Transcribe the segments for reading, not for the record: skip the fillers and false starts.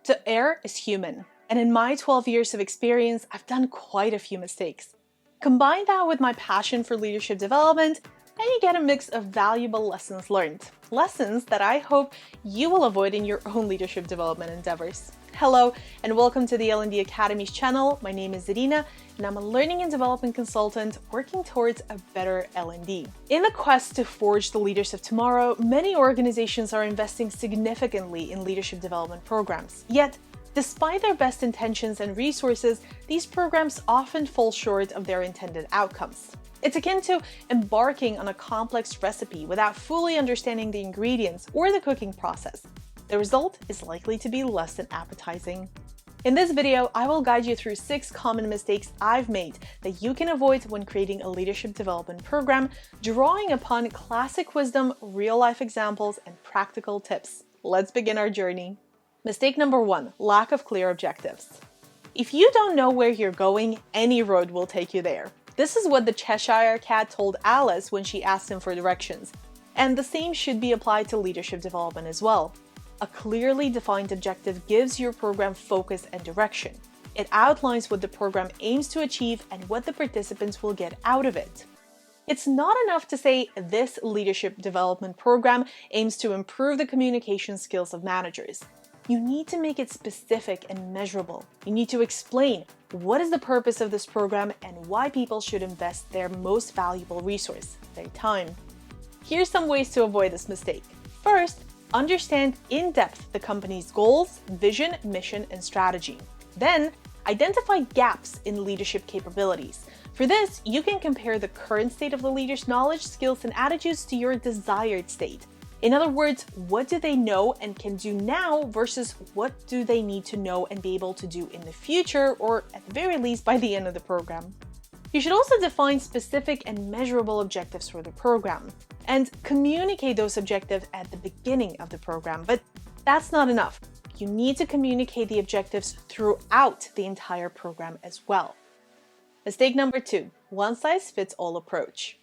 So error is human, and in my 12 years of experience, I've done quite a few mistakes. Combine that with my passion for leadership development, and you get a mix of valuable lessons learned. Lessons that I hope you will avoid in your own leadership development endeavors. Hello, and welcome to the L&D Academy's channel. My name is Irina, and I'm a learning and development consultant working towards a better L&D. In the quest to forge the leaders of tomorrow, many organizations are investing significantly in leadership development programs. Yet, despite their best intentions and resources, these programs often fall short of their intended outcomes. It's akin to embarking on a complex recipe without fully understanding the ingredients or the cooking process. The result is likely to be less than appetizing. In this video, I will guide you through 6 common mistakes I've made that you can avoid when creating a leadership development program, drawing upon classic wisdom, real-life examples, and practical tips. Let's begin our journey. Mistake number 1, lack of clear objectives. If you don't know where you're going, any road will take you there. This is what the Cheshire Cat told Alice when she asked him for directions. And the same should be applied to leadership development as well. A clearly defined objective gives your program focus and direction. It outlines what the program aims to achieve and what the participants will get out of it. It's not enough to say this leadership development program aims to improve the communication skills of managers. You need to make it specific and measurable. You need to explain what is the purpose of this program and why people should invest their most valuable resource, their time. Here's some ways to avoid this mistake. First, understand in depth the company's goals, vision, mission, and strategy. Then, identify gaps in leadership capabilities. For this, you can compare the current state of the leader's knowledge, skills, and attitudes to your desired state. In other words, what do they know and can do now versus what do they need to know and be able to do in the future, or at the very least by the end of the program. You should also define specific and measurable objectives for the program and communicate those objectives at the beginning of the program. But that's not enough. You need to communicate the objectives throughout the entire program as well. Mistake number 2, one-size-fits-all approach.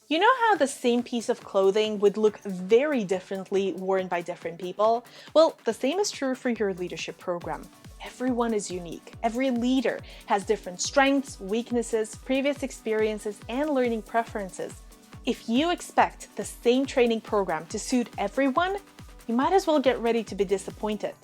You know how the same piece of clothing would look very differently worn by different people? Well, the same is true for your leadership program. Everyone is unique. Every leader has different strengths, weaknesses, previous experiences, and learning preferences. If you expect the same training program to suit everyone, you might as well get ready to be disappointed.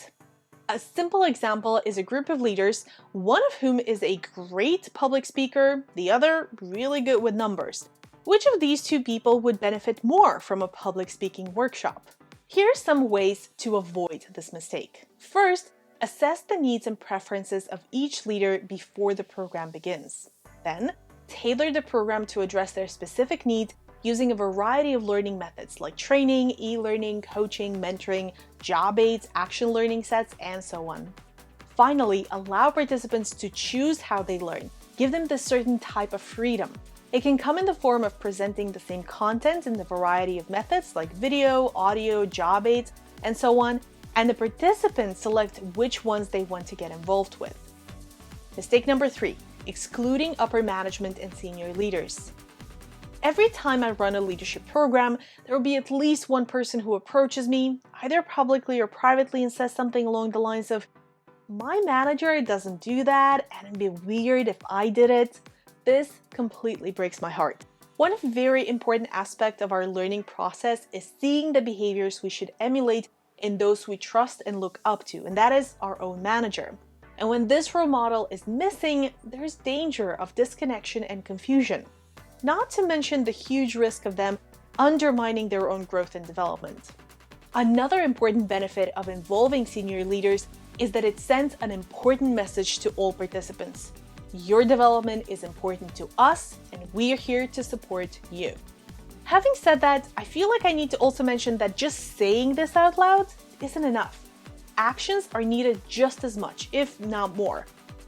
A simple example is a group of leaders, one of whom is a great public speaker, the other really good with numbers. Which of these two people would benefit more from a public speaking workshop? Here are some ways to avoid this mistake. First, assess the needs and preferences of each leader before the program begins. Then, tailor the program to address their specific needs using a variety of learning methods like training, e-learning, coaching, mentoring, job aids, action learning sets, and so on. Finally, allow participants to choose how they learn. Give them this certain type of freedom. It can come in the form of presenting the same content in the variety of methods like video, audio, job aids, and so on, and the participants select which ones they want to get involved with. Mistake number 3, excluding upper management and senior leaders. Every time I run a leadership program, there will be at least one person who approaches me, either publicly or privately, and says something along the lines of, "My manager doesn't do that, and it'd be weird if I did it." This completely breaks my heart. One very important aspect of our learning process is seeing the behaviors we should emulate in those we trust and look up to, and that is our own manager. And when this role model is missing, there's danger of disconnection and confusion. Not to mention the huge risk of them undermining their own growth and development. Another important benefit of involving senior leaders is that it sends an important message to all participants. Your development is important to us, and we are here to support you. Having said that, I feel like I need to also mention that just saying this out loud isn't enough. Actions are needed just as much, if not more.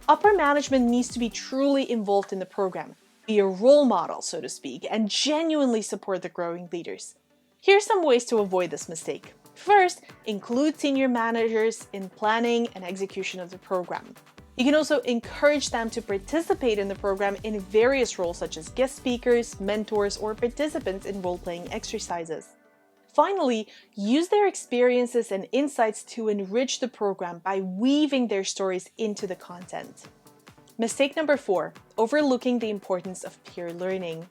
Upper management needs to be truly involved in the program, be a role model, so to speak, and genuinely support the growing leaders. Here's some ways to avoid this mistake. First, include senior managers in planning and execution of the program. You can also encourage them to participate in the program in various roles such as guest speakers, mentors, or participants in role-playing exercises. Finally, use their experiences and insights to enrich the program by weaving their stories into the content. Mistake number 4, overlooking the importance of peer learning.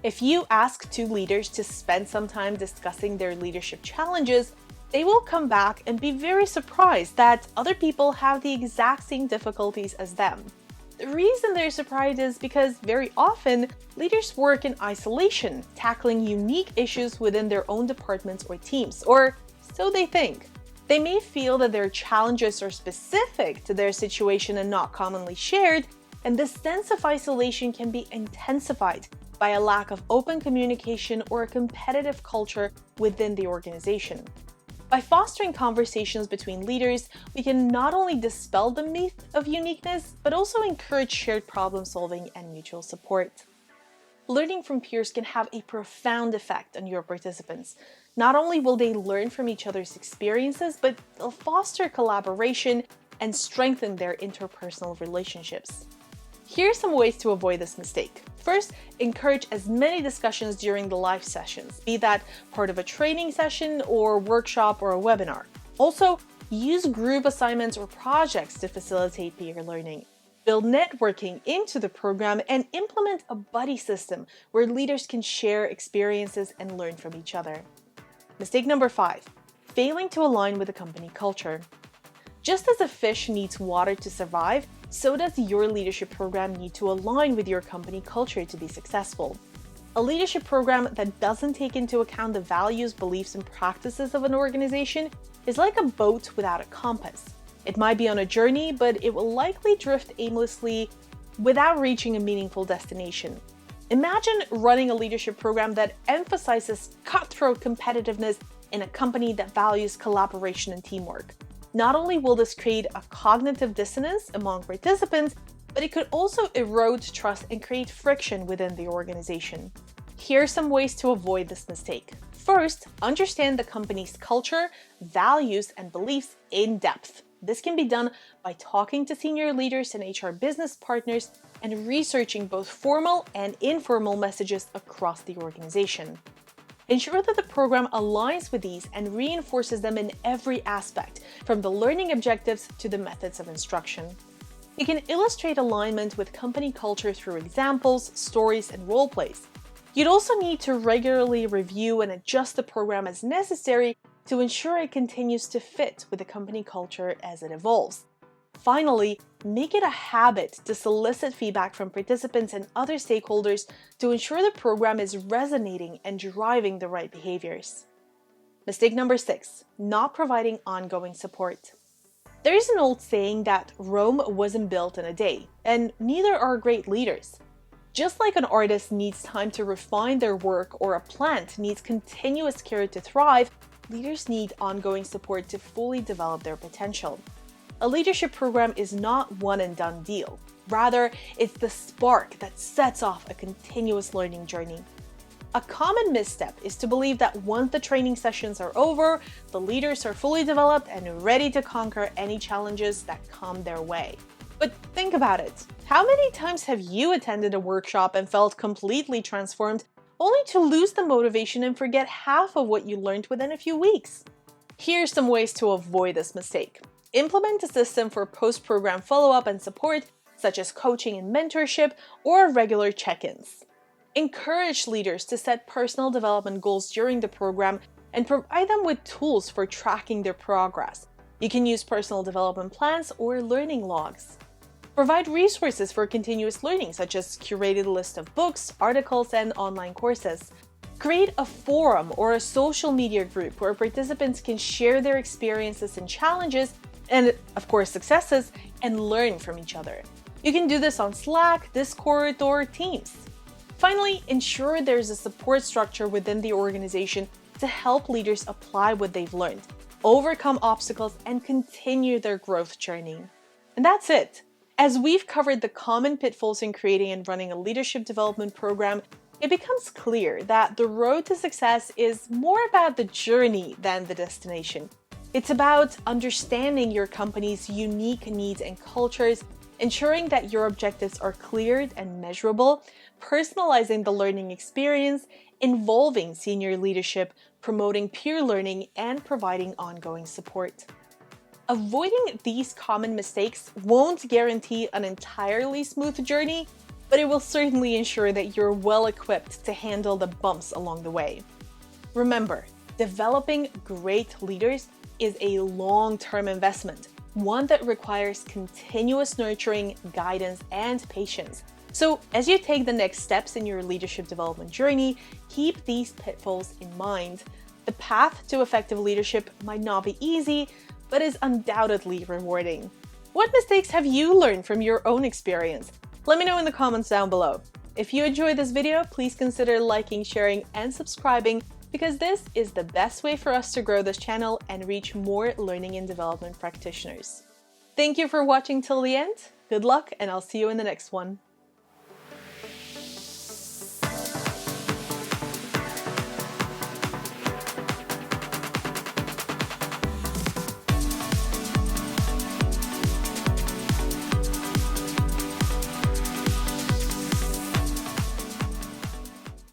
If you ask 2 leaders to spend some time discussing their leadership challenges, they will come back and be very surprised that other people have the exact same difficulties as them. The reason they're surprised is because very often, leaders work in isolation, tackling unique issues within their own departments or teams, or so they think. They may feel that their challenges are specific to their situation and not commonly shared, and this sense of isolation can be intensified by a lack of open communication or a competitive culture within the organization. By fostering conversations between leaders, we can not only dispel the myth of uniqueness, but also encourage shared problem solving and mutual support. Learning from peers can have a profound effect on your participants. Not only will they learn from each other's experiences, but they'll foster collaboration and strengthen their interpersonal relationships. Here are some ways to avoid this mistake. First, encourage as many discussions during the live sessions, be that part of a training session or workshop or a webinar. Also, use group assignments or projects to facilitate peer learning. Build networking into the program and implement a buddy system where leaders can share experiences and learn from each other. Mistake number 5, failing to align with the company culture. Just as a fish needs water to survive, so does your leadership program need to align with your company culture to be successful. A leadership program that doesn't take into account the values, beliefs, and practices of an organization is like a boat without a compass. It might be on a journey, but it will likely drift aimlessly without reaching a meaningful destination. Imagine running a leadership program that emphasizes cutthroat competitiveness in a company that values collaboration and teamwork. Not only will this create a cognitive dissonance among participants, but it could also erode trust and create friction within the organization. Here are some ways to avoid this mistake. First, understand the company's culture, values, and beliefs in depth. This can be done by talking to senior leaders and HR business partners and researching both formal and informal messages across the organization. Ensure that the program aligns with these and reinforces them in every aspect, from the learning objectives to the methods of instruction. You can illustrate alignment with company culture through examples, stories, and role plays. You'd also need to regularly review and adjust the program as necessary to ensure it continues to fit with the company culture as it evolves. Finally, make it a habit to solicit feedback from participants and other stakeholders to ensure the program is resonating and driving the right behaviors. Mistake number 6, not providing ongoing support. There is an old saying that Rome wasn't built in a day, and neither are great leaders. Just like an artist needs time to refine their work or a plant needs continuous care to thrive, leaders need ongoing support to fully develop their potential. A leadership program is not one and done deal. Rather, it's the spark that sets off a continuous learning journey. A common misstep is to believe that once the training sessions are over, the leaders are fully developed and ready to conquer any challenges that come their way. But think about it. How many times have you attended a workshop and felt completely transformed, only to lose the motivation and forget half of what you learned within a few weeks? Here's some ways to avoid this mistake. Implement a system for post-program follow-up and support, such as coaching and mentorship or regular check-ins. Encourage leaders to set personal development goals during the program and provide them with tools for tracking their progress. You can use personal development plans or learning logs. Provide resources for continuous learning, such as curated list of books, articles, and online courses. Create a forum or a social media group where participants can share their experiences and challenges and, of course, successes, and learn from each other. You can do this on Slack, Discord, or Teams. Finally, ensure there's a support structure within the organization to help leaders apply what they've learned, overcome obstacles, and continue their growth journey. And that's it. As we've covered the common pitfalls in creating and running a leadership development program, it becomes clear that the road to success is more about the journey than the destination. It's about understanding your company's unique needs and cultures, ensuring that your objectives are clear and measurable, personalizing the learning experience, involving senior leadership, promoting peer learning, and providing ongoing support. Avoiding these common mistakes won't guarantee an entirely smooth journey, but it will certainly ensure that you're well equipped to handle the bumps along the way. Remember, developing great leaders is a long-term investment, one that requires continuous nurturing, guidance, and patience. So as you take the next steps in your leadership development journey, keep these pitfalls in mind. The path to effective leadership might not be easy, but is undoubtedly rewarding. What mistakes have you learned from your own experience? Let me know in the comments down below. If you enjoyed this video, please consider liking, sharing, and subscribing, because this is the best way for us to grow this channel and reach more learning and development practitioners. Thank you for watching till the end. Good luck, and I'll see you in the next one.